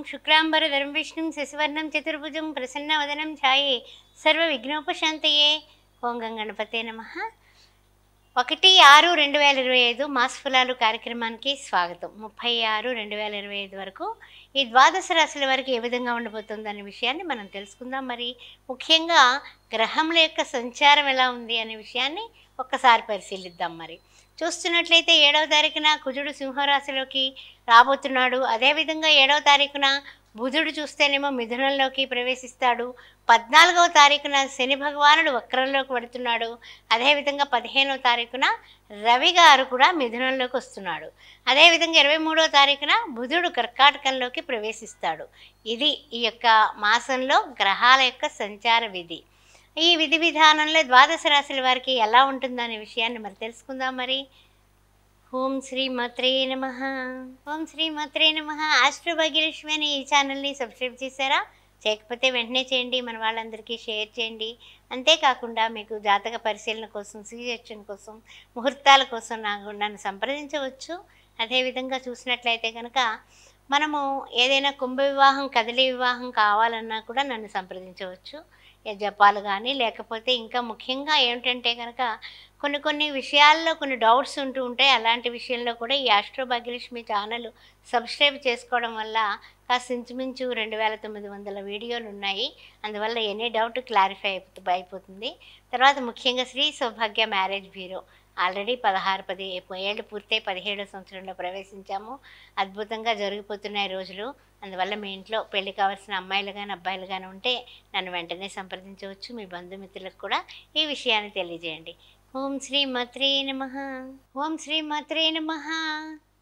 शुक्लांबरधरं विष्णुं शशिवर्णं चतुर्भुजं प्रसन्नवदनं ध्याये సర్వవిఘ్నోపశాంతయే. ఓం గం గణపతే నమః. 1/6/2025 మాస్ ఫలాలు కార్యక్రమానికి స్వాగతం. 36/2025 వరకు ఈ ద్వాదశ రాశుల వరకు ఏ విధంగా ఉండబోతుందనే విషయాన్ని మనం తెలుసుకుందాం. మరి ముఖ్యంగా గ్రహముల యొక్క సంచారం ఎలా ఉంది అనే విషయాన్ని ఒక్కసారి పరిశీలిద్దాం. మరి చూస్తున్నట్లయితే 7వ తారీఖున కుజుడు సింహరాశిలోకి రాబోతున్నాడు. అదేవిధంగా 7వ తారీఖున బుధుడు చూస్తేనేమో మిథునంలోకి ప్రవేశిస్తాడు. 14వ తారీఖున శని భగవానుడు వక్రంలోకి పడుతున్నాడు. అదేవిధంగా 15వ తారీఖున రవి గారు కూడా మిథునంలోకి వస్తున్నాడు. అదేవిధంగా 23వ తారీఖున బుధుడు కర్కాటకంలోకి ప్రవేశిస్తాడు. ఇది ఈ యొక్క మాసంలో గ్రహాల యొక్క సంచార విధి. ఈ విధి విధానంలో ద్వాదశ రాశుల వారికి ఎలా ఉంటుందనే విషయాన్ని మరి తెలుసుకుందాం. మరి ఓం శ్రీ మాత్రే నమః. ఓం శ్రీ మాత్రే నమః. ఆస్ట్రో భాగ్యలక్ష్మి అనే ఈ ఛానల్ని సబ్స్క్రైబ్ చేశారా? చేయకపోతే వెంటనే చేయండి, మన వాళ్ళందరికీ షేర్ చేయండి. అంతేకాకుండా మీకు జాతక పరిశీలన కోసం, సజెషన్ కోసం, ముహూర్తాల కోసం నన్ను సంప్రదించవచ్చు. అదేవిధంగా చూసినట్లయితే కనుక మనము ఏదైనా కుంభ వివాహం, కదలి వివాహం కావాలన్నా కూడా నన్ను సంప్రదించవచ్చు. జపాలు కానీ లేకపోతే ఇంకా ముఖ్యంగా ఏమిటంటే కనుక కొన్ని విషయాల్లో కొన్ని డౌట్స్ ఉంటూ ఉంటాయి. అలాంటి విషయంలో కూడా ఈ ఆస్ట్రో భాగ్యలక్ష్మి ఛానల్ సబ్స్క్రైబ్ చేసుకోవడం వల్ల కాస్త ఇంచుమించు 2900 వీడియోలు ఉన్నాయి. అందువల్ల ఎనీ డౌట్ క్లారిఫై అయిపోతుంది. తర్వాత ముఖ్యంగా శ్రీ సౌభాగ్య మ్యారేజ్ బ్యూరో ఆల్రెడీ 16 ఏళ్ళు పూర్తయి 17వ సంవత్సరంలో ప్రవేశించాము. అద్భుతంగా జరిగిపోతున్నాయి రోజులు. అందువల్ల మీ ఇంట్లో పెళ్లి కావాల్సిన అమ్మాయిలు కానీ అబ్బాయిలు కానీ ఉంటే నన్ను వెంటనే సంప్రదించవచ్చు. మీ బంధుమిత్రులకు కూడా ఈ విషయాన్ని తెలియజేయండి. ఓం శ్రీ మాత్రే నమః. ఓం శ్రీ మాత్రే నమః.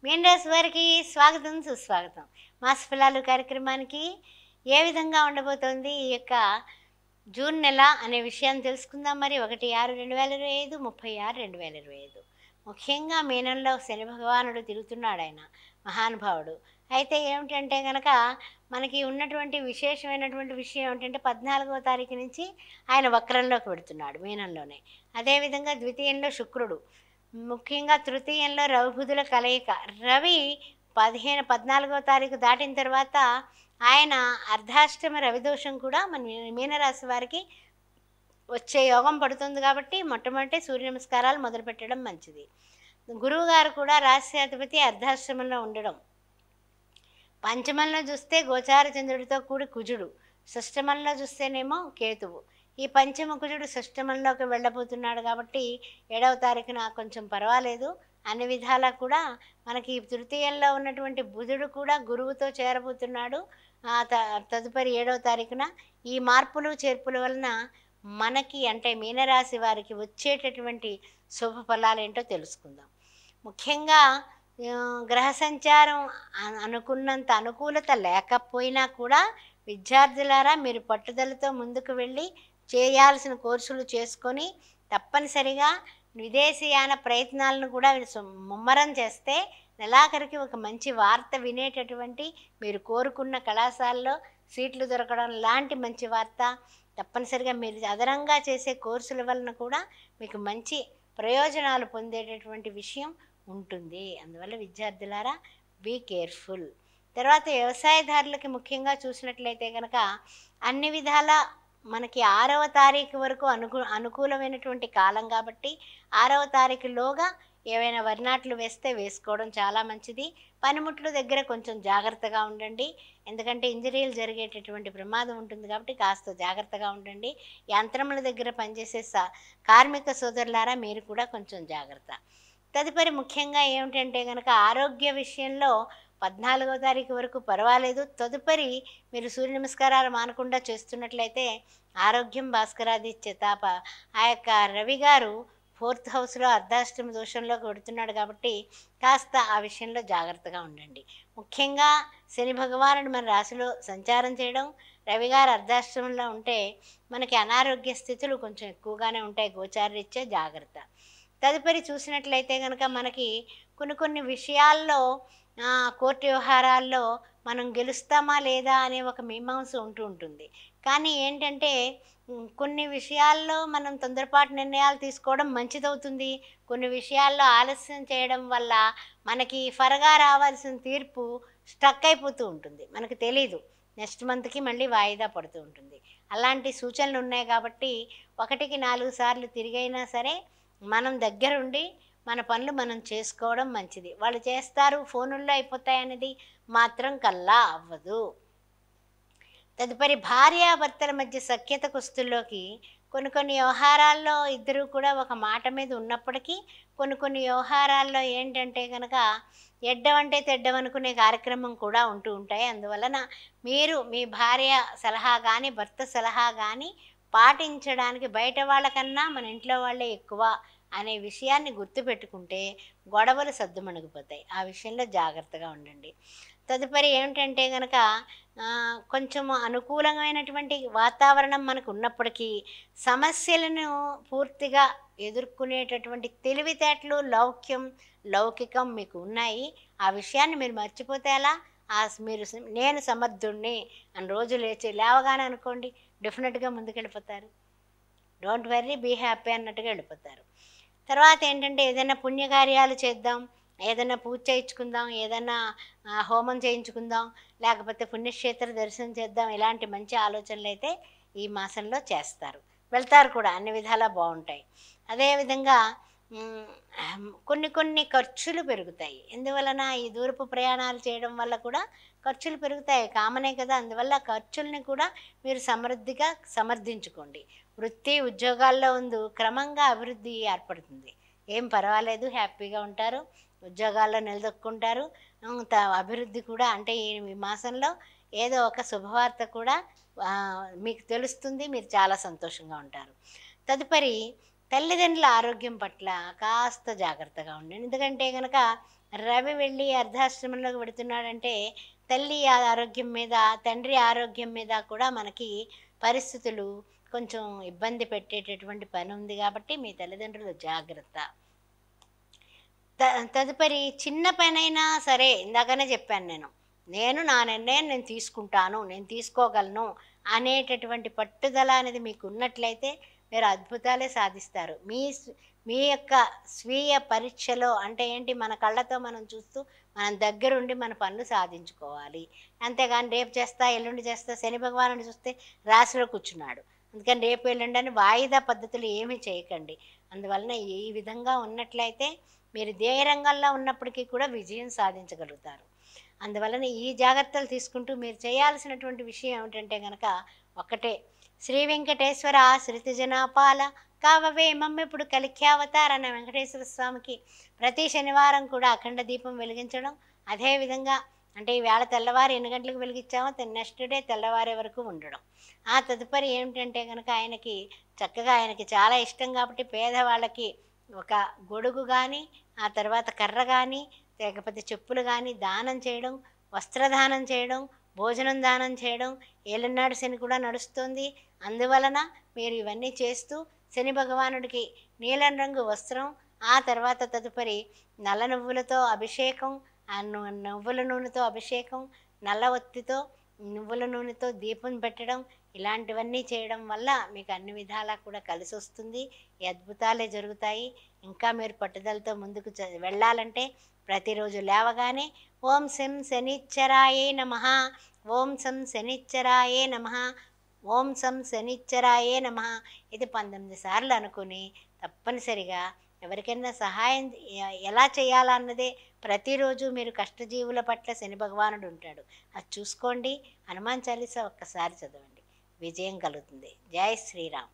మీనరాశి వారికి స్వాగతం, సుస్వాగతం. మాస ఫలాలు కార్యక్రమానికి ఏ విధంగా ఉండబోతోంది ఈ యొక్క జూన్ నెల అనే విషయాన్ని తెలుసుకుందాం. మరి 1/6/2025, 30/6/2025. ముఖ్యంగా మీనంలో శని భగవానుడు తిరుగుతున్నాడు. ఆయన మహానుభావుడు. అయితే ఏమిటంటే కనుక మనకి ఉన్నటువంటి విశేషమైనటువంటి విషయం ఏమిటంటే 14వ తారీఖు నుంచి ఆయన వక్రంలోకి పెడుతున్నాడు మీనంలోనే. అదేవిధంగా ద్వితీయంలో శుక్రుడు, ముఖ్యంగా తృతీయంలో రవిబుధుల కలయిక. రవి 14వ తారీఖు దాటిన తర్వాత ఆయన అర్ధాష్టమ రవిదోషం కూడా మన మీనరాశి వారికి వచ్చే యోగం పడుతుంది. కాబట్టి మొట్టమొదటి సూర్య నమస్కారాలు మొదలుపెట్టడం మంచిది. గురువు గారు కూడా రాశ్యాధిపతి అర్ధాష్టమంలో ఉండడం. పంచమంలో చూస్తే గోచార చంద్రుడితో కూడి కుజుడు, షష్టమంలో చూస్తేనేమో కేతువు. ఈ పంచమ కుజుడు షష్టమంలోకి వెళ్ళబోతున్నాడు. కాబట్టి 7వ తారీఖున కొంచెం పర్వాలేదు. అన్ని విధాలా కూడా మనకి తృతీయంలో ఉన్నటువంటి బుధుడు కూడా గురువుతో చేరబోతున్నాడు. తదుపరి 7వ తారీఖున ఈ మార్పులు చేర్పుల వలన మనకి అంటే మీనరాశి వారికి వచ్చేటటువంటి శుభ ఫలాలు ఏంటో తెలుసుకుందాం. ముఖ్యంగా గ్రహ సంచారం అనుకున్నంత అనుకూలత లేకపోయినా కూడా విద్యార్థులారా మీరు పట్టుదలతో ముందుకు వెళ్ళి చేయాల్సిన కోర్సులు చేసుకొని తప్పనిసరిగా విదేశీయాన ప్రయత్నాలను కూడా ముమ్మరం చేస్తే నెలాఖరికి ఒక మంచి వార్త వినేటటువంటి, మీరు కోరుకున్న కళాశాలలో సీట్లు దొరకడం లాంటి మంచి వార్త తప్పనిసరిగా మీరు అదనంగా చేసే కోర్సుల వలన కూడా మీకు మంచి ప్రయోజనాలు పొందేటటువంటి విషయం ఉంటుంది. అందువల్ల విద్యార్థులారా బీ కేర్ఫుల్. తర్వాత వ్యవసాయదారులకి ముఖ్యంగా చూసినట్లయితే కనుక అన్ని విధాల మనకి 6వ తారీఖు వరకు అనుకూలమైనటువంటి కాలం. కాబట్టి 6వ తారీఖులోగా ఏవైనా వరినాట్లు వేస్తే వేసుకోవడం చాలా మంచిది. పనిముట్లు దగ్గర కొంచెం జాగ్రత్తగా ఉండండి. ఎందుకంటే ఇంజరీలు జరిగేటటువంటి ప్రమాదం ఉంటుంది. కాబట్టి కాస్త జాగ్రత్తగా ఉండండి. యంత్రముల దగ్గర పనిచేసే కార్మిక సోదరులారా మీరు కూడా కొంచెం జాగ్రత్త. తదుపరి ముఖ్యంగా ఏమిటంటే కనుక ఆరోగ్య విషయంలో 14వ తారీఖు వరకు పర్వాలేదు. తదుపరి మీరు సూర్య నమస్కారాలు మానకుండా చేస్తున్నట్లయితే ఆరోగ్యం భాస్కరాదిత్య తాప. ఆ యొక్క రవి గారు 4th హౌస్లో అర్ధాష్టమ దోషంలోకి పెడుతున్నాడు. కాబట్టి కాస్త ఆ విషయంలో జాగ్రత్తగా ఉండండి. ముఖ్యంగా శని భగవానుడు మన రాశిలో సంచారం చేయడం, రవి గారు అర్ధాష్టమంలో ఉంటే మనకి అనారోగ్య స్థితులు కొంచెం ఎక్కువగానే ఉంటాయి. గోచారరీత్యా జాగ్రత్త. తదుపరి చూసినట్లయితే కనుక మనకి కొన్ని విషయాల్లో కోర్టు వ్యవహారాల్లో మనం గెలుస్తామా లేదా అనే ఒక మీమాంస ఉంటుంది. కానీ ఏంటంటే కొన్ని విషయాల్లో మనం తొందరపాటు నిర్ణయాలు తీసుకోవడం మంచిదవుతుంది. కొన్ని విషయాల్లో ఆలస్యం చేయడం వల్ల మనకి ఫరగా రావాల్సిన తీర్పు స్ట్రక్ అయిపోతూ ఉంటుంది, మనకు తెలీదు. నెక్స్ట్ మంత్కి మళ్ళీ వాయిదా పడుతూ ఉంటుంది. అలాంటి సూచనలు ఉన్నాయి కాబట్టి 1కి 4 సార్లు తిరిగైనా సరే మనం దగ్గరుండి మన పనులు మనం చేసుకోవడం మంచిది. వాళ్ళు చేస్తారు, ఫోనుల్లో అయిపోతాయనేది మాత్రం కల్లా అవ్వదు. తదుపరి భార్యాభర్తల మధ్య సఖ్యత కుస్తుల్లోకి కొన్ని కొన్ని వ్యవహారాల్లో ఇద్దరు కూడా ఒక మాట మీద ఉన్నప్పటికీ కొన్ని కొన్ని వ్యవహారాల్లో ఏంటంటే కనుక ఎడ్డమంటే తెడ్డమనుకునే కార్యక్రమం కూడా ఉంటూ ఉంటాయి. అందువలన మీరు మీ భార్య సలహా కానీ భర్త సలహా కానీ పాటించడానికి బయట వాళ్ళకన్నా మన ఇంట్లో వాళ్ళే ఎక్కువ అనే విషయాన్ని గుర్తుపెట్టుకుంటే గొడవలు సద్దుమణిగిపోతాయి. ఆ విషయంలో జాగ్రత్తగా ఉండండి. తదుపరి ఏమిటంటే గనక కొంచెం అనుకూలమైనటువంటి వాతావరణం మనకు ఉన్నప్పటికీ సమస్యలను పూర్తిగా ఎదుర్కొనేటటువంటి తెలివితేటలు, లౌకికం మీకు ఉన్నాయి. ఆ విషయాన్ని మీరు మర్చిపోతే ఎలా? మీరు నేను సమర్థుణ్ణి అని రోజు లేవగానే అనుకోండి, డెఫినెట్గా ముందుకెళ్ళిపోతారు. డోంట్ వర్రీ, బీ హ్యాపీ అన్నట్టుగా వెళ్ళిపోతారు. తర్వాత ఏంటంటే ఏదైనా పుణ్యకార్యాలు చేద్దాం, ఏదైనా పూజ చేయించుకుందాం, ఏదైనా హోమం చేయించుకుందాం, లేకపోతే పుణ్యక్షేత్ర దర్శనం చేద్దాం, ఇలాంటి మంచి ఆలోచనలు అయితే ఈ మాసంలో చేస్తారు, వెళ్తారు కూడా, అన్ని విధాలా బాగుంటాయి. అదేవిధంగా కొన్ని కొన్ని ఖర్చులు పెరుగుతాయి. ఎందువలన ఈ దూరపు ప్రయాణాలు చేయడం వల్ల కూడా ఖర్చులు పెరుగుతాయి, కామనే కదా. అందువల్ల ఖర్చుల్ని కూడా మీరు సమృద్ధిగా సమర్థించుకోండి. వృత్తి ఉద్యోగాల్లో క్రమంగా అభివృద్ధి ఏర్పడుతుంది. ఏం పర్వాలేదు, హ్యాపీగా ఉంటారు, ఉద్యోగాల్లో నిలదొక్కుంటారు. అభివృద్ధి కూడా అంటే ఈ మాసంలో ఏదో ఒక శుభవార్త కూడా మీకు తెలుస్తుంది, మీరు చాలా సంతోషంగా ఉంటారు. తదుపరి తల్లిదండ్రుల ఆరోగ్యం పట్ల కాస్త జాగ్రత్తగా ఉండండి. ఎందుకంటే కనుక రవి వెళ్ళి అర్ధాశ్రమంలోకి పెడుతున్నాడంటే తల్లి ఆరోగ్యం మీద, తండ్రి ఆరోగ్యం మీద కూడా మనకి పరిస్థితులు కొంచెం ఇబ్బంది పెట్టేటటువంటి పని ఉంది. కాబట్టి మీ తల్లిదండ్రులు జాగ్రత్త. తదుపరి చిన్న పనైనా సరే, ఇందాకనే చెప్పాను నేను నా నిర్ణయం నేను తీసుకుంటాను, నేను తీసుకోగలను అనేటటువంటి పట్టుదల అనేది మీకు ఉన్నట్లయితే మీరు అద్భుతాలే సాధిస్తారు. మీ యొక్క స్వీయ పరీక్షలో అంటే ఏంటి, మన కళ్ళతో మనం చూస్తూ మనం దగ్గరుండి మన పనులు సాధించుకోవాలి. అంతేగాని రేపు చేస్తా, ఎల్లుండి చేస్తా, శని భగవానుడు చూస్తే రాశిలో కూర్చున్నాడు, అందుకని రేపు ఎల్లుండి అని వాయిదా పద్ధతులు ఏమీ చేయకండి. అందువలన ఈ విధంగా ఉన్నట్లయితే మీరు ఏ రంగంలో ఉన్నప్పటికీ కూడా విజయం సాధించగలుగుతారు. అందువలన ఈ జాగ్రత్తలు తీసుకుంటూ మీరు చేయాల్సినటువంటి విషయం ఏమిటంటే కనుక ఒకటే, శ్రీ వెంకటేశ్వర శ్రుతిజనాపాల కావవే మమ్మిప్పుడు కలిఖ్యావతార్ అన్న వెంకటేశ్వర స్వామికి ప్రతి శనివారం కూడా అఖండ దీపం వెలిగించడం. అదేవిధంగా అంటే ఈవేళ తెల్లవారు 8 గంటలకు వెలిగించామో నెక్స్ట్ డే తెల్లవారే వరకు ఉండడం. ఆ తదుపరి ఏమిటంటే కనుక ఆయనకి చాలా ఇష్టం కాబట్టి పేదవాళ్ళకి ఒక గొడుగు కానీ, ఆ తర్వాత కర్ర కానీ, లేకపోతే చెప్పులు కానీ దానం చేయడం, వస్త్రదానం చేయడం, భోజనం దానం చేయడం. ఏలినాడు శని కూడా నడుస్తుంది. అందువలన మీరు ఇవన్నీ చేస్తూ శని భగవానుడికి నీలం రంగు వస్త్రం, ఆ తర్వాత తదుపరి నల్ల నువ్వులతో అభిషేకం, ఆ నువ్వుల నూనెతో అభిషేకం, నల్ల ఒత్తితో నువ్వుల నూనెతో దీపం పెట్టడం, ఇలాంటివన్నీ చేయడం వల్ల మీకు అన్ని విధాలా కూడా కలిసి వస్తుంది. ఈ అద్భుతాలే జరుగుతాయి. ఇంకా మీరు పట్టుదలతో ముందుకు వెళ్ళాలంటే ప్రతిరోజు లేవగానే ఓం శం శనిచ్చరాయే నమః, ఓం శం శనిచ్చరాయే నమః, ఓం శం శనిచ్చరాయే నమః ఇది 19 సార్లు అనుకుని తప్పనిసరిగా ఎవరికైనా సహాయం ఎలా చేయాలన్నదే ప్రతిరోజు మీరు కష్టజీవుల పట్ల శని భగవానుడు ఉంటాడు, అది చూసుకోండి. హనుమాన్ చాలీసా ఒక్కసారి చదవండి, విజయం కలుగుతుంది. జై శ్రీరామ్.